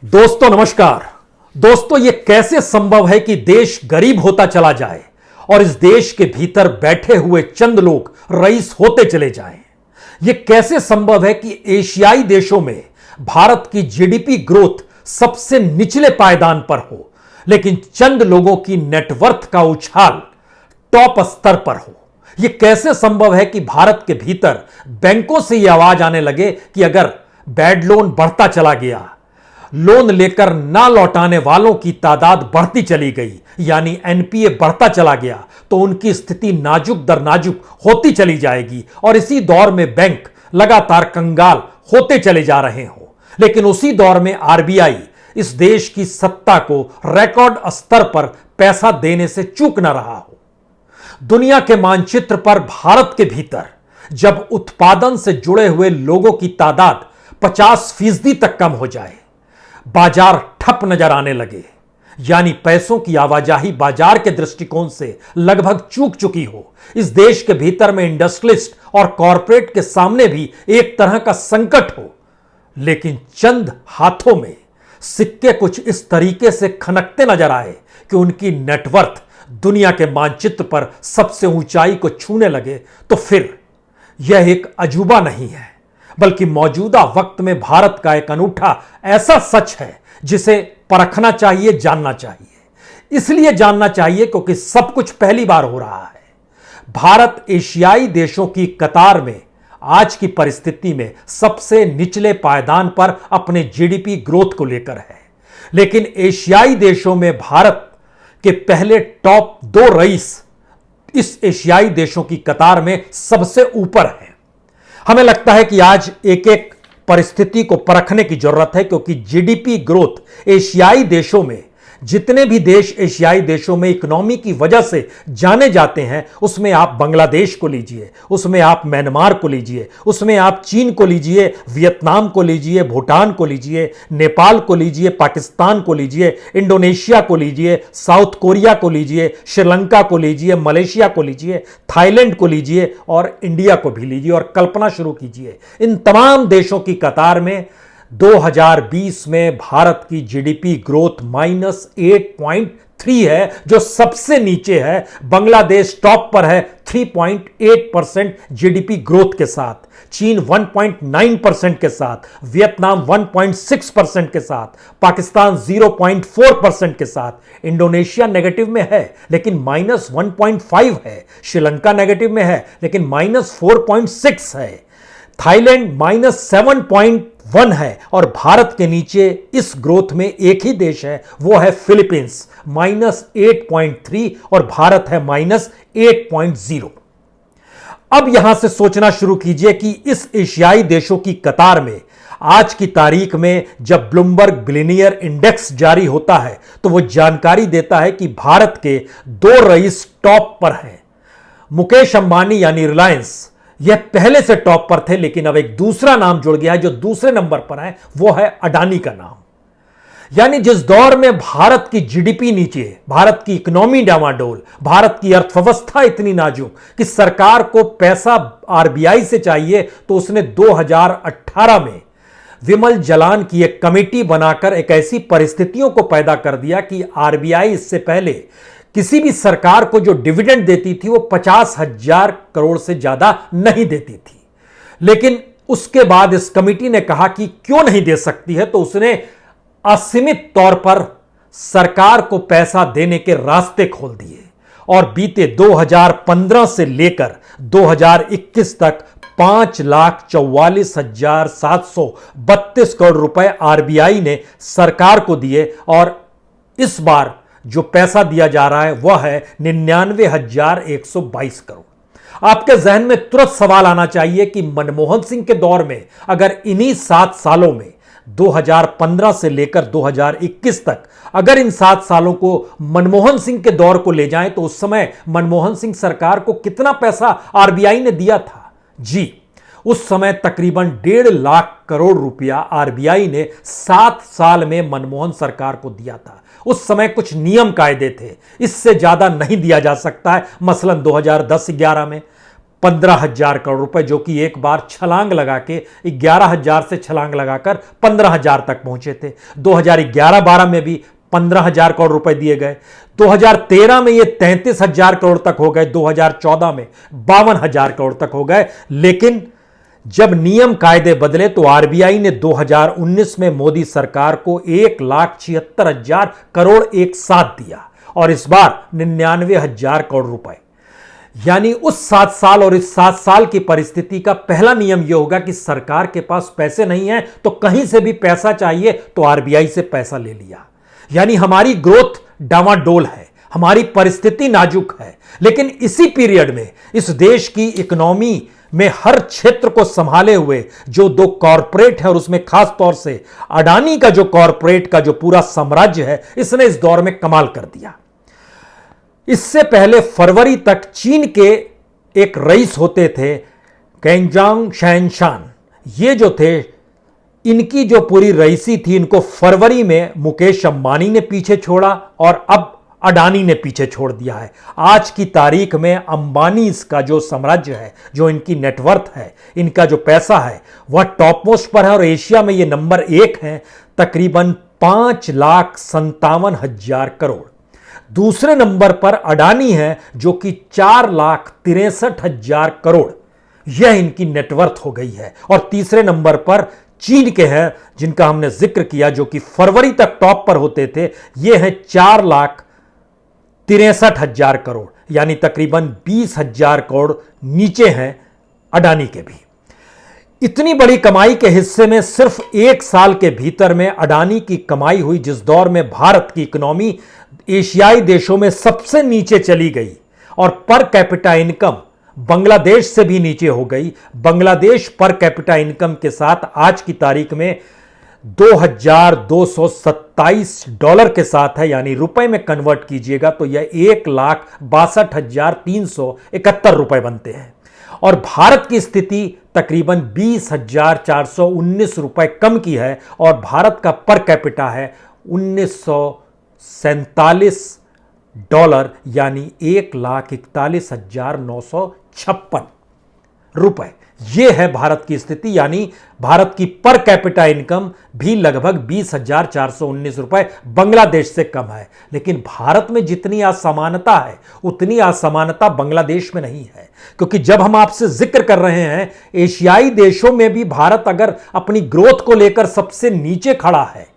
दोस्तों नमस्कार। दोस्तों ये कैसे संभव है कि देश गरीब होता चला जाए और इस देश के भीतर बैठे हुए चंद लोग रईस होते चले जाएं? ये कैसे संभव है कि एशियाई देशों में भारत की जीडीपी ग्रोथ सबसे निचले पायदान पर हो लेकिन चंद लोगों की नेटवर्थ का उछाल टॉप स्तर पर हो? यह कैसे संभव है कि भारत के भीतर बैंकों से यह आवाज आने लगे कि अगर बैड लोन बढ़ता चला गया, लोन लेकर ना लौटाने वालों की तादाद बढ़ती चली गई, यानी एनपीए बढ़ता चला गया, तो उनकी स्थिति नाजुक दर नाजुक होती चली जाएगी और इसी दौर में बैंक लगातार कंगाल होते चले जा रहे हों। लेकिन उसी दौर में आरबीआई इस देश की सत्ता को रिकॉर्ड स्तर पर पैसा देने से चूक न रहा हो। दुनिया के मानचित्र पर भारत के भीतर जब उत्पादन से जुड़े हुए लोगों की तादाद 50% तक कम हो जाए, बाजार ठप नजर आने लगे, यानी पैसों की आवाजाही बाजार के दृष्टिकोण से लगभग चूक चुकी हो, इस देश के भीतर में इंडस्ट्रियलिस्ट और कॉरपोरेट के सामने भी एक तरह का संकट हो, लेकिन चंद हाथों में सिक्के कुछ इस तरीके से खनकते नजर आए कि उनकी नेटवर्थ दुनिया के मानचित्र पर सबसे ऊंचाई को छूने लगे, तो फिर यह एक अजूबा नहीं है बल्कि मौजूदा वक्त में भारत का एक अनूठा ऐसा सच है जिसे परखना चाहिए, जानना चाहिए। इसलिए जानना चाहिए क्योंकि सब कुछ पहली बार हो रहा है। भारत एशियाई देशों की कतार में आज की परिस्थिति में सबसे निचले पायदान पर अपने जीडीपी ग्रोथ को लेकर है, लेकिन एशियाई देशों में भारत के पहले टॉप 2 रईस इस एशियाई देशों की कतार में सबसे ऊपर हैं। हमें लगता है कि आज एक एक परिस्थिति को परखने की जरूरत है, क्योंकि जीडीपी ग्रोथ एशियाई देशों में, जितने भी देश एशियाई देशों में इकोनॉमी की वजह से जाने जाते हैं, उसमें आप बांग्लादेश को लीजिए, उसमें आप म्यांमार को लीजिए, उसमें आप चीन को लीजिए, वियतनाम को लीजिए, भूटान को लीजिए, नेपाल को लीजिए, पाकिस्तान को लीजिए, इंडोनेशिया को लीजिए, साउथ कोरिया को लीजिए, श्रीलंका को लीजिए, मलेशिया को लीजिए, थाईलैंड को लीजिए और इंडिया को भी लीजिए और कल्पना शुरू कीजिए। इन तमाम देशों की कतार में 2020 में भारत की जीडीपी ग्रोथ -8.3 है, जो सबसे नीचे है। बांग्लादेश टॉप पर है 3.8% जीडीपी ग्रोथ के साथ, चीन 1.9% के साथ, वियतनाम 1.6% के साथ, पाकिस्तान 0.4% के साथ, इंडोनेशिया नेगेटिव में है लेकिन -1.5 है, श्रीलंका नेगेटिव में है लेकिन -4.6 है, थाईलैंड -7.1 है और भारत के नीचे इस ग्रोथ में एक ही देश है, वो है फिलीपींस, -8.3 और भारत है -8.0। अब यहां से सोचना शुरू कीजिए कि इस एशियाई देशों की कतार में आज की तारीख में जब ब्लूमबर्ग बिलियनियर इंडेक्स जारी होता है तो वो जानकारी देता है कि भारत के 2 रईस टॉप पर हैं। मुकेश अंबानी यानी रिलायंस, यह पहले से टॉप पर थे, लेकिन अब एक दूसरा नाम जुड़ गया है जो दूसरे नंबर पर है, वो है अडानी का नाम। यानी जिस दौर में भारत की जीडीपी नीचे, भारत की इकोनॉमी डामाडोल, भारत की अर्थव्यवस्था इतनी नाजुक कि सरकार को पैसा आरबीआई से चाहिए, तो उसने 2018 में विमल जलान की एक कमेटी बनाकर एक ऐसी परिस्थितियों को पैदा कर दिया कि आरबीआई इससे पहले किसी भी सरकार को जो डिविडेंड देती थी वो 50,000 करोड़ से ज्यादा नहीं देती थी। लेकिन उसके बाद इस कमेटी ने कहा कि क्यों नहीं दे सकती है, तो उसने असीमित तौर पर सरकार को पैसा देने के रास्ते खोल दिए और बीते 2015 से लेकर 2021 तक 5,44,732 करोड़ रुपए आरबीआई ने सरकार को दिए और इस बार जो पैसा दिया जा रहा है वह है 99,122 करोड़। आपके जहन में तुरंत सवाल आना चाहिए कि मनमोहन सिंह के दौर में अगर इन्हीं 7 सालों में 2015 से लेकर 2021 तक अगर इन 7 सालों को मनमोहन सिंह के दौर को ले जाएं तो उस समय मनमोहन सिंह सरकार को कितना पैसा आरबीआई ने दिया था? जी, उस समय तकरीबन 1.5 लाख करोड़ रुपया आरबीआई ने 7 साल में मनमोहन सरकार को दिया था। उस समय कुछ नियम कायदे थे, इससे ज्यादा नहीं दिया जा सकता है। मसलन 2010-11 में 15,000 करोड़ रुपए, जो कि एक बार छलांग लगा के 11,000 से छलांग लगाकर 15,000 तक पहुंचे थे। 2011-12 में भी 15,000 करोड़ रुपए दिए गए। 2013 में ये 33,000 करोड़ तक हो गए। 2014 में 52,000 करोड़ तक हो गए। लेकिन जब नियम कायदे बदले तो आरबीआई ने 2019 में मोदी सरकार को 1,76,000 करोड़ एक साथ दिया और इस बार 99,000 करोड़ रुपए। यानी उस 7 साल और इस 7 साल की परिस्थिति का पहला नियम यह होगा कि सरकार के पास पैसे नहीं है तो कहीं से भी पैसा चाहिए तो आरबीआई से पैसा ले लिया। यानी हमारी ग्रोथ डामाडोल है, हमारी परिस्थिति नाजुक है। लेकिन इसी पीरियड में इस देश की इकोनॉमी में हर क्षेत्र को संभाले हुए जो दो कॉरपोरेट है और उसमें खास तौर से अडानी का जो कॉरपोरेट का जो पूरा साम्राज्य है, इसने इस दौर में कमाल कर दिया। इससे पहले फरवरी तक चीन के एक रईस होते थे कैंजांग शैनशान। ये जो थे, इनकी जो पूरी रईसी थी, इनको फरवरी में मुकेश अंबानी ने पीछे छोड़ा और अब अडानी ने पीछे छोड़ दिया है। आज की तारीख में अंबानी इसका जो साम्राज्य है, जो इनकी नेटवर्थ है, इनका जो पैसा है, वह टॉप मोस्ट पर है और एशिया में ये नंबर 1 है, तकरीबन 5,57,000 करोड़। दूसरे नंबर पर अडानी है जो कि 4,63,000 करोड़, यह इनकी नेटवर्थ हो गई है। और तीसरे नंबर पर चीन के हैं जिनका हमने जिक्र किया, जो कि फरवरी तक टॉप पर होते थे। यह है 4,63,000 करोड़, यानी तकरीबन 20,000 करोड़ नीचे हैं अडानी के भी। इतनी बड़ी कमाई के हिस्से में सिर्फ 1 साल के भीतर में अडानी की कमाई हुई, जिस दौर में भारत की इकोनॉमी एशियाई देशों में सबसे नीचे चली गई और पर कैपिटा इनकम बांग्लादेश से भी नीचे हो गई। बांग्लादेश पर कैपिटा इनकम के साथ आज की तारीख में $2,227 के साथ है, यानी रुपए में कन्वर्ट कीजिएगा तो यह 1,62,371 रुपए बनते हैं। और भारत की स्थिति तकरीबन 20,419 रुपए कम की है और भारत का पर कैपिटा है $1,947, यानी 1,41,956 रुपए। यह है भारत की स्थिति, यानी भारत की पर कैपिटा इनकम भी लगभग 20,419 रुपए बांग्लादेश से कम है। लेकिन भारत में जितनी असमानता है उतनी असमानता बांग्लादेश में नहीं है, क्योंकि जब हम आपसे जिक्र कर रहे हैं एशियाई देशों में भी भारत अगर अपनी ग्रोथ को लेकर सबसे नीचे खड़ा है,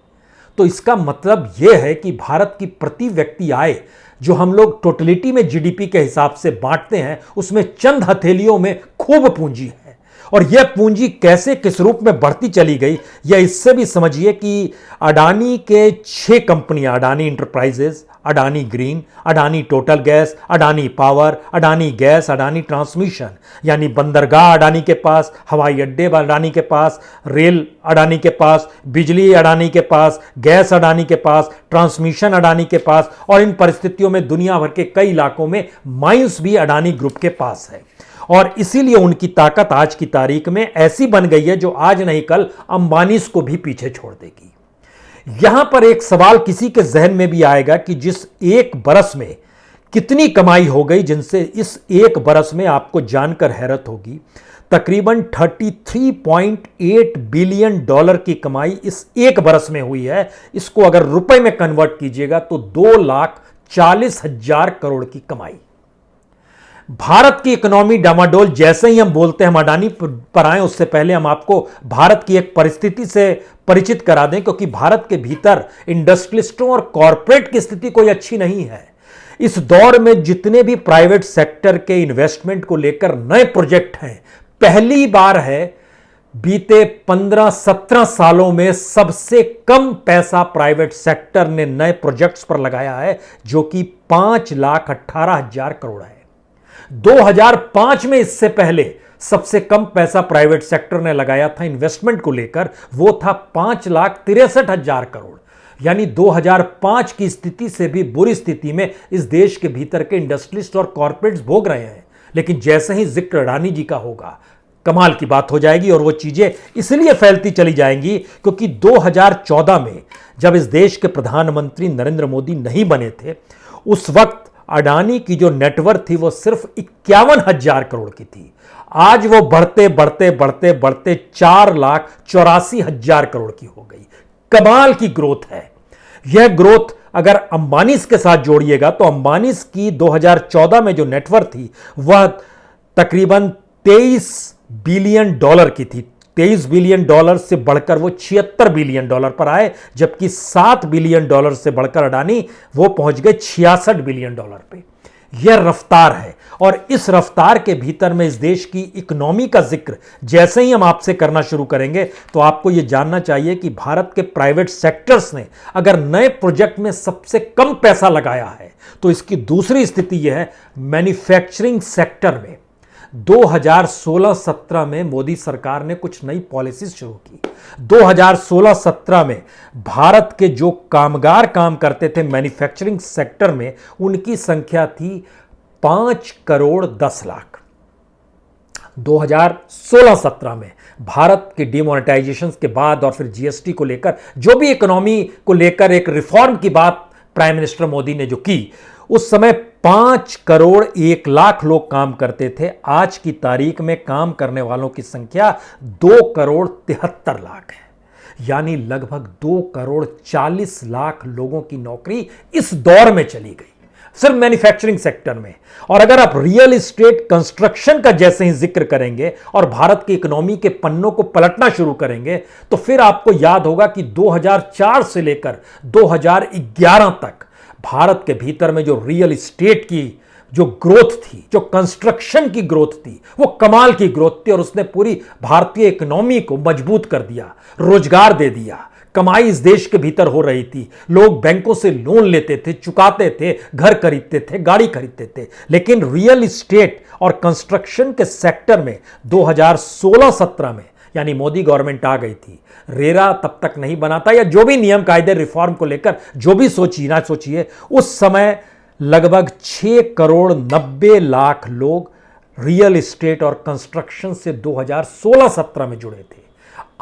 तो इसका मतलब यह है कि भारत की प्रति व्यक्ति आय जो हम लोग टोटलिटी में जीडीपी के हिसाब से बांटते हैं, उसमें चंद हथेलियों में खूब पूंजी है। और यह पूंजी कैसे किस रूप में बढ़ती चली गई, यह इससे भी समझिए कि अडानी के 6 कंपनियां, Adani enterprises, Adani green, Adani total gas, Adani power, Adani gas, Adani transmission, यानी बंदरगाह अडानी के पास, हवाई अड्डे अडानी के पास, रेल अडानी के पास, बिजली अडानी के पास, गैस अडानी के पास, ट्रांसमिशन अडानी के पास, और इन परिस्थितियों में दुनिया भर के कई इलाकों में माइंस भी अडानी ग्रुप के पास है। और इसीलिए उनकी ताकत आज की तारीख में ऐसी बन गई है जो आज नहीं कल अंबानीज को भी पीछे छोड़ देगी। यहां पर एक सवाल किसी के जहन में भी आएगा कि जिस 1 बरस में कितनी कमाई हो गई, जिनसे इस 1 बरस में आपको जानकर हैरत होगी, तकरीबन $33.8 बिलियन की कमाई इस 1 बरस में हुई है। इसको अगर रुपए में कन्वर्ट कीजिएगा तो 2,40,000 करोड़ की कमाई। भारत की इकोनॉमी डामाडोल, जैसे ही हम बोलते हैं हम अडानी पर आए, उससे पहले हम आपको भारत की एक परिस्थिति से परिचित करा दें, क्योंकि भारत के भीतर इंडस्ट्रियलिस्टों और कॉरपोरेट की स्थिति कोई अच्छी नहीं है। इस दौर में जितने भी प्राइवेट सेक्टर के इन्वेस्टमेंट को लेकर नए प्रोजेक्ट हैं, पहली बार है बीते 15-17 सालों में सबसे कम पैसा प्राइवेट सेक्टर ने नए प्रोजेक्ट्स पर लगाया है, जो कि 5,18,000 करोड़ है। 2005 में इससे पहले सबसे कम पैसा प्राइवेट सेक्टर ने लगाया था इन्वेस्टमेंट को लेकर, वो था 5,63,000 करोड़। यानी 2005 की स्थिति से भी बुरी स्थिति में इस देश के भीतर के इंडस्ट्रियलिस्ट और कॉर्पोरेट्स भोग रहे हैं। लेकिन जैसे ही जिक्र अडानी जी का होगा, कमाल की बात हो जाएगी। और वो चीजें इसलिए फैलती चली जाएंगी क्योंकि 2014 में जब इस देश के प्रधानमंत्री नरेंद्र मोदी नहीं बने थे, उस वक्त अडानी की जो नेटवर्थ थी वो सिर्फ 51,000 करोड़ की थी। आज वो बढ़ते बढ़ते बढ़ते बढ़ते 4,84,000 करोड़ की हो गई। कमाल की ग्रोथ है। यह ग्रोथ अगर अंबानी के साथ जोड़िएगा तो अंबानी की 2014 में जो नेटवर्थ थी वह तकरीबन $23 बिलियन की थी। $23 बिलियन से बढ़कर वो $76 बिलियन पर आए, जबकि $7 बिलियन से बढ़कर अडानी वो पहुंच गए $66 बिलियन पे। यह रफ्तार है, और इस रफ्तार के भीतर में इस देश की इकोनॉमी का जिक्र जैसे ही हम आपसे करना शुरू करेंगे तो आपको यह जानना चाहिए कि भारत के प्राइवेट सेक्टर्स ने अगर नए प्रोजेक्ट में सबसे कम पैसा लगाया है तो इसकी दूसरी स्थिति यह है मैन्युफैक्चरिंग सेक्टर में 2016-17 में मोदी सरकार ने कुछ नई पॉलिसीज शुरू की। 2016-17 में भारत के जो कामगार काम करते थे मैन्युफैक्चरिंग सेक्टर में उनकी संख्या थी 5,10,00,000। 2016-17 में भारत के डिमोनेटाइजेशन के बाद और फिर जीएसटी को लेकर जो भी इकोनॉमी को लेकर एक रिफॉर्म की बात प्राइम मिनिस्टर मोदी ने जो की, उस समय 5,01,00,000 लोग काम करते थे। आज की तारीख में काम करने वालों की संख्या 2,73,00,000 है, यानी लगभग 2,40,00,000 लोगों की नौकरी इस दौर में चली गई, सिर्फ मैन्युफैक्चरिंग सेक्टर में। और अगर आप रियल एस्टेट कंस्ट्रक्शन का जैसे ही जिक्र करेंगे और भारत की इकोनॉमी के पन्नों को पलटना शुरू करेंगे तो फिर आपको याद होगा कि 2004 से लेकर 2011 तक भारत के भीतर में जो रियल एस्टेट की जो ग्रोथ थी, जो कंस्ट्रक्शन की ग्रोथ थी, वो कमाल की ग्रोथ थी, और उसने पूरी भारतीय इकोनॉमी को मजबूत कर दिया, रोजगार दे दिया। कमाई इस देश के भीतर हो रही थी, लोग बैंकों से लोन लेते थे, चुकाते थे, घर खरीदते थे, गाड़ी खरीदते थे। लेकिन रियल एस्टेट और कंस्ट्रक्शन के सेक्टर में 2016-17 में यानी मोदी गवर्नमेंट आ गई थी, रेरा तब तक नहीं बना था, या जो भी नियम कायदे रिफॉर्म को लेकर जो भी सोचिए, उस समय लगभग 6,90,00,000 लोग रियल एस्टेट और कंस्ट्रक्शन से 2016-17 में जुड़े थे।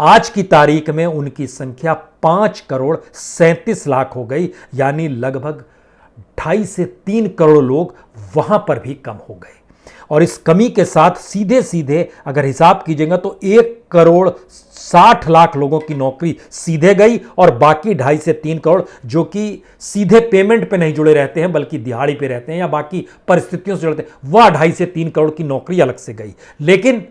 आज की तारीख में उनकी संख्या 5,37,00,000 हो गई, यानी लगभग 2.5 से 3 करोड़ लोग वहां पर भी कम हो गए। और इस कमी के साथ सीधे सीधे अगर हिसाब कीजिएगा तो 1,60,00,000 लोगों की नौकरी सीधे गई, और बाकी 2.5 से 3 करोड़ जो कि सीधे पेमेंट पे नहीं जुड़े रहते हैं बल्कि दिहाड़ी पे रहते हैं या बाकी परिस्थितियों से जुड़ते हैं, वह 2.5 से 3 करोड़ की नौकरी अलग से गई। लेकिन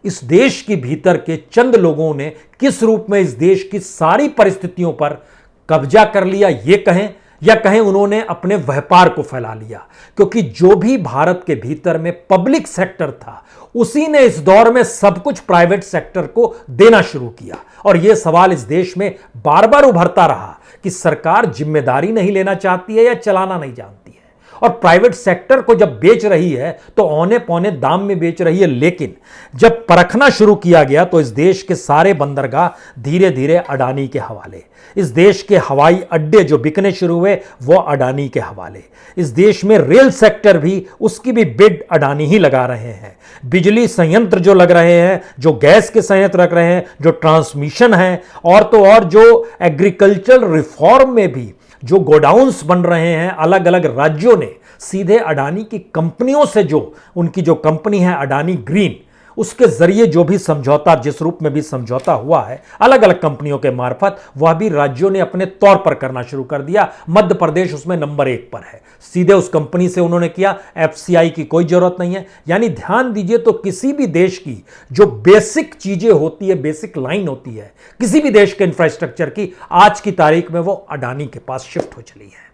इस देश के भीतर के चंद लोगों ने किस रूप में इस देश की सारी परिस्थितियों पर कब्जा कर लिया, ये कहें या कहें उन्होंने अपने व्यापार को फैला लिया, क्योंकि जो भी भारत के भीतर में पब्लिक सेक्टर था उसी ने इस दौर में सब कुछ प्राइवेट सेक्टर को देना शुरू किया। और यह सवाल इस देश में बार बार उभरता रहा कि सरकार जिम्मेदारी नहीं लेना चाहती है या चलाना नहीं जानती है, और प्राइवेट सेक्टर को जब बेच रही है तो औने पौने दाम में बेच रही है। लेकिन जब परखना शुरू किया गया तो इस देश के सारे बंदरगाह धीरे धीरे अडानी के हवाले, इस देश के हवाई अड्डे जो बिकने शुरू हुए वो अडानी के हवाले, इस देश में रेल सेक्टर भी उसकी भी बिड अडानी ही लगा रहे हैं, बिजली संयंत्र जो लग रहे हैं, जो गैस के संयंत्र रख रहे हैं, जो ट्रांसमिशन है, और तो और जो एग्रीकल्चर रिफॉर्म में भी जो गोडाउन्स बन रहे हैं, अलग अलग राज्यों ने सीधे अडानी की कंपनियों से, जो उनकी जो कंपनी है अडानी ग्रीन, उसके जरिए जो भी समझौता, जिस रूप में भी समझौता हुआ है अलग अलग कंपनियों के मार्फत, वह भी राज्यों ने अपने तौर पर करना शुरू कर दिया। मध्य प्रदेश उसमें नंबर 1 पर है, सीधे उस कंपनी से उन्होंने किया, एफसीआई की कोई जरूरत नहीं है। यानी ध्यान दीजिए, तो किसी भी देश की जो बेसिक चीजें होती है, बेसिक लाइन होती है किसी भी देश के इंफ्रास्ट्रक्चर की, आज की तारीख में वो अडानी के पास शिफ्ट हो चली है,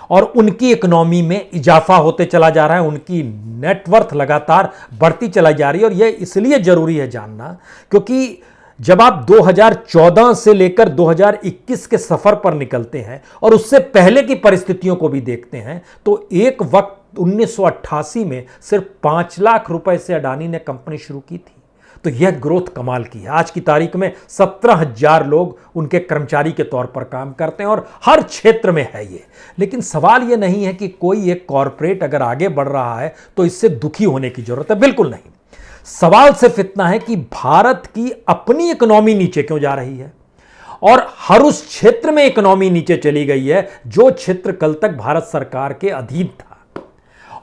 और उनकी इकोनॉमी में इजाफा होते चला जा रहा है, उनकी नेटवर्थ लगातार बढ़ती चलाई जा रही है। और यह इसलिए जरूरी है जानना क्योंकि जब आप 2014 से लेकर 2021 के सफर पर निकलते हैं और उससे पहले की परिस्थितियों को भी देखते हैं तो एक वक्त 1988 में सिर्फ 5 लाख रुपए से अडानी ने कंपनी शुरू की थी। तो यह ग्रोथ कमाल की है। आज की तारीख में 17,000 लोग उनके कर्मचारी के तौर पर काम करते हैं और हर क्षेत्र में है ये। लेकिन सवाल यह नहीं है कि कोई एक कॉरपोरेट अगर आगे बढ़ रहा है तो इससे दुखी होने की जरूरत है, बिल्कुल नहीं। सवाल सिर्फ इतना है कि भारत की अपनी इकोनॉमी नीचे क्यों जा रही है, और हर उस क्षेत्र में इकोनॉमी नीचे चली गई है जो क्षेत्र कल तक भारत सरकार के अधीन था।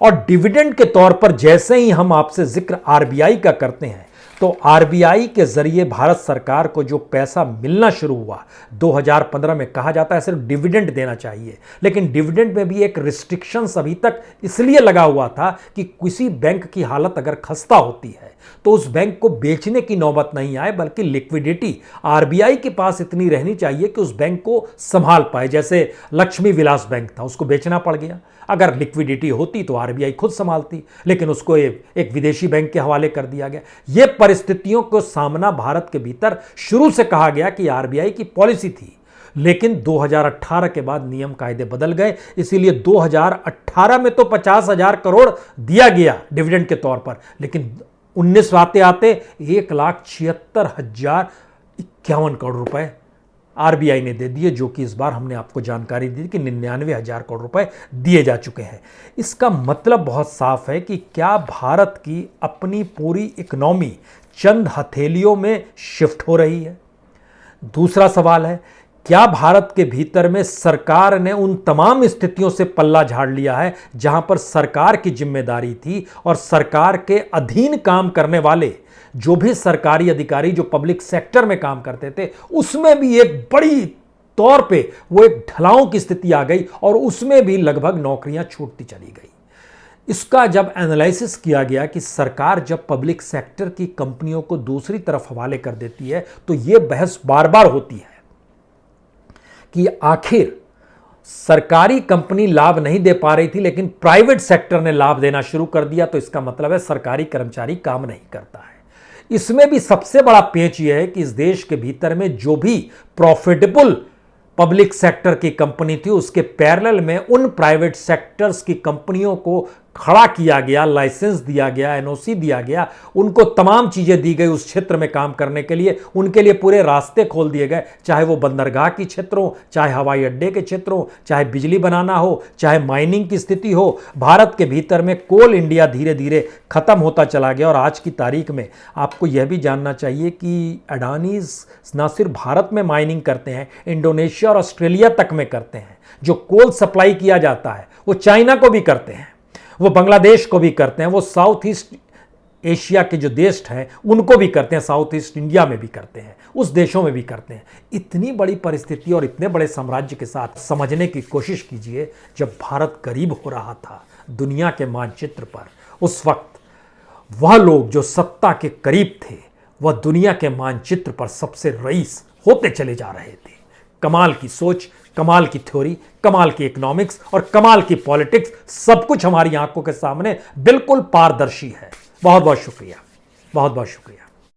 और डिविडेंड के तौर पर जैसे ही हम आपसे जिक्र आरबीआई का करते हैं, तो आरबीआई के जरिए भारत सरकार को जो पैसा मिलना शुरू हुआ 2015 में, कहा जाता है सिर्फ डिविडेंड देना चाहिए, लेकिन डिविडेंड में भी एक रिस्ट्रिक्शंस अभी तक इसलिए लगा हुआ था कि किसी बैंक की हालत अगर खस्ता होती है तो उस बैंक को बेचने की नौबत नहीं आए, बल्कि लिक्विडिटी आरबीआई के पास इतनी रहनी चाहिए कि उस बैंक को संभाल पाए। जैसे लक्ष्मी विलास बैंक था, उसको बेचना पड़ गया, अगर लिक्विडिटी होती तो आरबीआई खुद संभालती, लेकिन उसको एक विदेशी बैंक के हवाले कर दिया गया। यह परिस्थितियों को सामना भारत के भीतर शुरू से कहा गया कि आरबीआई की पॉलिसी थी, लेकिन 2018 के बाद नियम कायदे बदल गए, इसीलिए 2018 में तो 50,000 करोड़ दिया गया डिविडेंड के तौर पर, लेकिन 19 आते आते 1,76,051 करोड़ रुपए आरबीआई ने दे दिए, जो कि इस बार हमने आपको जानकारी दी कि 99,000 करोड़ रुपए दिए जा चुके हैं। इसका मतलब बहुत साफ है कि क्या भारत की अपनी पूरी इकोनॉमी चंद हथेलियों में शिफ्ट हो रही है? दूसरा सवाल है, क्या भारत के भीतर में सरकार ने उन तमाम स्थितियों से पल्ला झाड़ लिया है जहां पर सरकार की जिम्मेदारी थी और सरकार के अधीन काम करने वाले जो भी सरकारी अधिकारी जो पब्लिक सेक्टर में काम करते थे, उसमें भी एक बड़ी तौर पे वो एक ढलाओं की स्थिति आ गई और उसमें भी लगभग नौकरियां छूटती चली गई। इसका जब एनालिसिस किया गया कि सरकार जब पब्लिक सेक्टर की कंपनियों को दूसरी तरफ हवाले कर देती है, तो यह बहस बार बार होती है कि आखिर सरकारी कंपनी लाभ नहीं दे पा रही थी, लेकिन प्राइवेट सेक्टर ने लाभ देना शुरू कर दिया, तो इसका मतलब है सरकारी कर्मचारी काम नहीं करता है। इसमें भी सबसे बड़ा पेच यह है कि इस देश के भीतर में जो भी प्रॉफिटेबल पब्लिक सेक्टर की कंपनी थी, उसके पैरेलल में उन प्राइवेट सेक्टर्स की कंपनियों को खड़ा किया गया, लाइसेंस दिया गया, एनओसी दिया गया, उनको तमाम चीजें दी गई उस क्षेत्र में काम करने के लिए, उनके लिए पूरे रास्ते खोल दिए गए, चाहे वो बंदरगाह की क्षेत्र हो, चाहे हवाई अड्डे के क्षेत्र हो, चाहे बिजली बनाना हो, चाहे माइनिंग की स्थिति हो। भारत के भीतर में कोल इंडिया धीरे धीरे खत्म होता चला गया और आज की तारीख में आपको यह भी जानना चाहिए कि अडानीज ना सिर्फ भारत में माइनिंग करते हैं, इंडोनेशिया और ऑस्ट्रेलिया तक में करते हैं। जो कोल सप्लाई किया जाता है वो चाइना को भी करते हैं, वो बांग्लादेश को भी करते हैं, वो साउथ ईस्ट एशिया के जो देश हैं उनको भी करते हैं, साउथ ईस्ट इंडिया में भी करते हैं, उस देशों में भी करते हैं। इतनी बड़ी परिस्थिति और इतने बड़े साम्राज्य के साथ समझने की कोशिश कीजिए, जब भारत गरीब हो रहा था दुनिया के मानचित्र पर, उस वक्त वह लोग जो सत्ता के करीब थे वह दुनिया के मानचित्र पर सबसे रईस होते चले जा रहे थे। कमाल की सोच, कमाल की थ्योरी, कमाल की इकोनॉमिक्स और कमाल की पॉलिटिक्स, सब कुछ हमारी आंखों के सामने बिल्कुल पारदर्शी है। बहुत बहुत शुक्रिया, बहुत बहुत शुक्रिया।